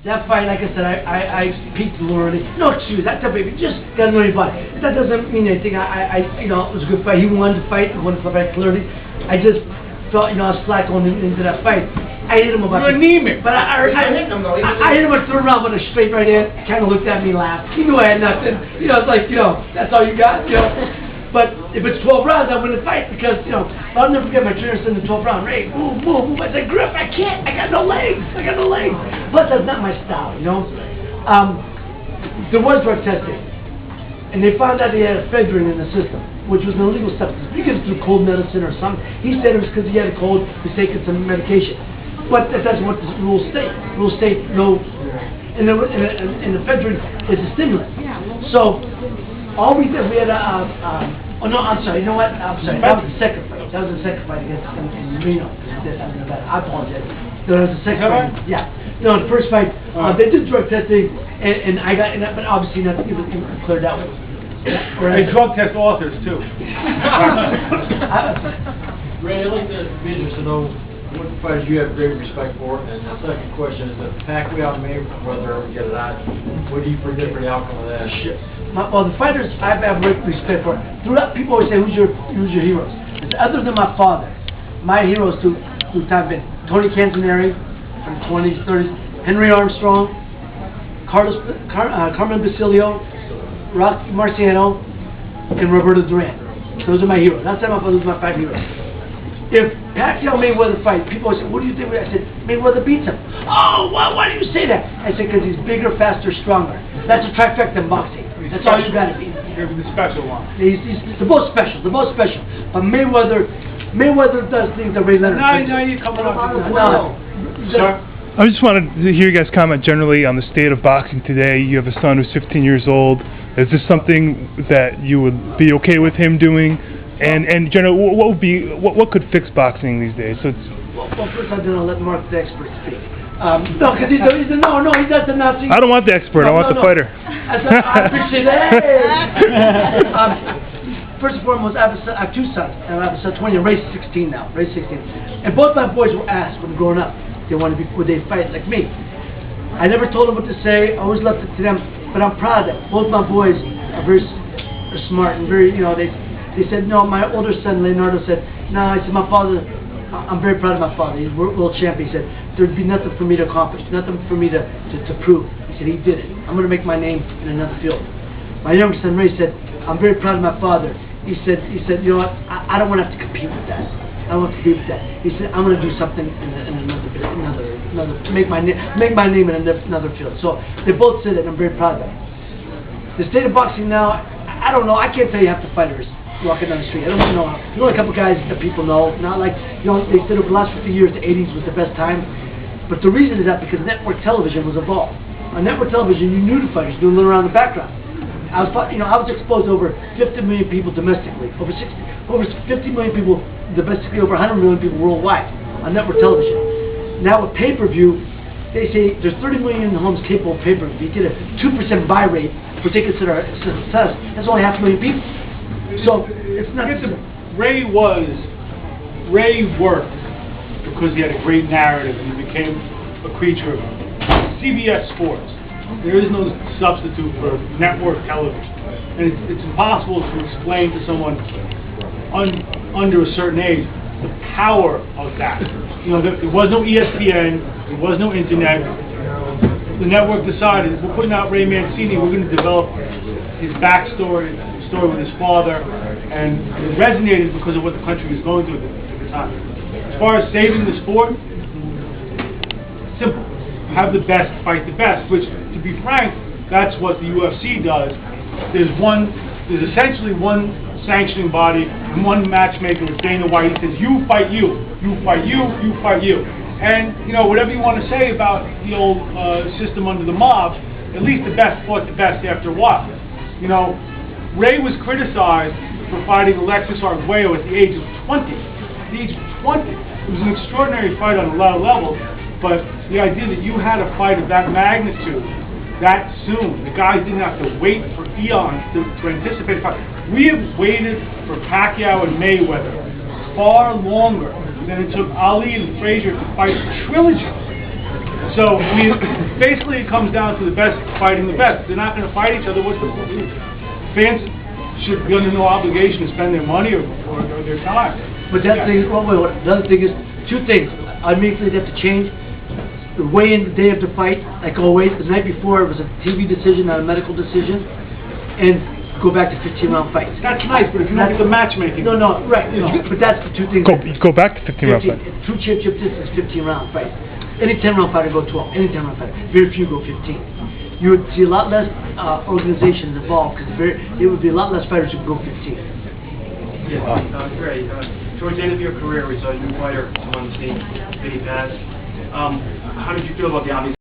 That fight, like I said, I peaked a little early. No excuse. I tell baby, just got to know your body. That doesn't mean anything. You know, it was a good fight. He wanted to fight. He wanted to fight clearly. I just felt, you know, I was slack going into that fight. I hit him about. You're anemic. But I hit him a third round with a straight right hand. Kind of looked at me, laughed. He knew I had nothing. You know, it's like, you know, that's all you got. You know. But if it's 12 rounds, I win the fight because, you know, I'll never forget my trainer said in the 12th round, Ray, move, move, move. I said, Griff, I can't. I got no legs. Plus, that's not my style, you know. There was drug testing, and they found out he had ephedrine in the system, which was an illegal substance. You get it through cold medicine or something. He said it was because he had a cold, he was taking some medication. But that's what the rules state. Rules state no, and ephedrine is a stimulant. So all we did, we had oh no, I'm sorry. You know what? I'm sorry. That was the second fight. That was the second fight against in Reno. I apologize. That was the second fight. Yeah. No, the first fight, they did drug testing, and I got, but obviously nothing. It was cleared out. They drug test authors too. Ray, I'd like to be interested to know what fighters you have great respect for, and the second question is if Pacquiao Mayweather ever get it on, what do you predict for the outcome of that? Well, the fighters I have great respect for. Throughout, people always say, "Who's your heroes?" It's other than my father, my heroes through time been Tony Canzoneri from 20s, 30s, Henry Armstrong, Carmen Basilio, Rocky Marciano, and Roberto Duran. Those are my heroes. That's my those are my 5 heroes. If Pacquiao Mayweather fight, people always say, "What do you think?" I said, "Mayweather beats him." Oh, why do you say that? I said, because he's bigger, faster, stronger. That's a trifecta in boxing. That's all you got to be. You're the special one. He's the most special, But Mayweather does things that Ray Leonard. No, you're coming up with the Sir? I just wanted to hear you guys comment generally on the state of boxing today. You have a son who's 15 years old. Is this something that you would be okay with him doing? And generally, what could fix boxing these days? So well, first I'm going to let Mark the expert speak. No, because he does the Nazi. I don't want the expert. I want the fighter. I appreciate that. First and foremost, I have 2 sons, and I have a son 20 and Ray's 16 now. And both my boys were asked when growing up, would they fight like me? I never told them what to say. I always left it to them. But I'm proud that both my boys are smart and very, you know, they said no. My older son Leonardo said no. I said my father. I'm very proud of my father. He's world champion. He said there'd be nothing for me to accomplish, nothing for me to prove. He said he did it. I'm going to make my name in another field. My younger son Ray said I'm very proud of my father. He said you know what? I don't want to have to compete with that. I don't want to compete with that. He said I'm going to do something in another make my name in another field. So they both said that. I'm very proud of them. The state of boxing now, I don't know. I can't tell you half the fighters walking down the street. I don't know. You know a couple guys that people know. Not like, you know, they said over the last 50 years the 80s was the best time. But the reason is that because network television was involved. On network television, you knew the fighters doing a little around the background. I was exposed to over 50 million people domestically, over 50 million people domestically, over 100 million people worldwide on network television. Now with pay-per-view, they say there's 30 million homes capable of pay-per-view. You get a 2% buy rate for tickets that are success. That's only 500,000 people. So it's not. Ray worked because he had a great narrative and he became a creature of CBS Sports. There is no substitute for network television, and it's impossible to explain to someone under a certain age the power of that. You know, there was no ESPN, there was no internet. The network decided we're putting out Ray Mancini. We're going to develop his backstory, story with his father, and it resonated because of what the country was going through at the time. As far as saving the sport, simple. Have the best fight the best, which, to be frank, that's what the UFC does. There's essentially one sanctioning body and one matchmaker with Dana White. He says, you fight you, you fight you, you fight you. And, you know, whatever you want to say about the old system under the mob, at least the best fought the best after a while. You know, Ray was criticized for fighting Alexis Arguello at the age of 20. At the age of 20. It was an extraordinary fight on a lot of levels. But the idea that you had a fight of that magnitude, that soon, the guys didn't have to wait for eons to anticipate a fight. We have waited for Pacquiao and Mayweather far longer than it took Ali and Frazier to fight the trilogy. So, I mean, basically it comes down to the best fighting the best. They're not going to fight each other. What's the fans should be under no obligation to spend their money or their time. But that thing, the other thing is, two things. I immediately have to change the weigh-in the day of the fight, like always. The night before it was a TV decision, not a medical decision, and go back to 15-round fights. That's nice, but if you don't get the matchmaking. No, right. But that's the two things. Go back to 15-round fight. True championship distance, 15-round fight. Any 10-round fighter go 12. Any 10-round fighter. Very few go 15. You would see a lot less organizations involved because it would be a lot less fighters who go 15. Yeah, great. Towards the end of your career, we saw a new fighter come on the scene, Vinny Paz. How did you feel about the obvious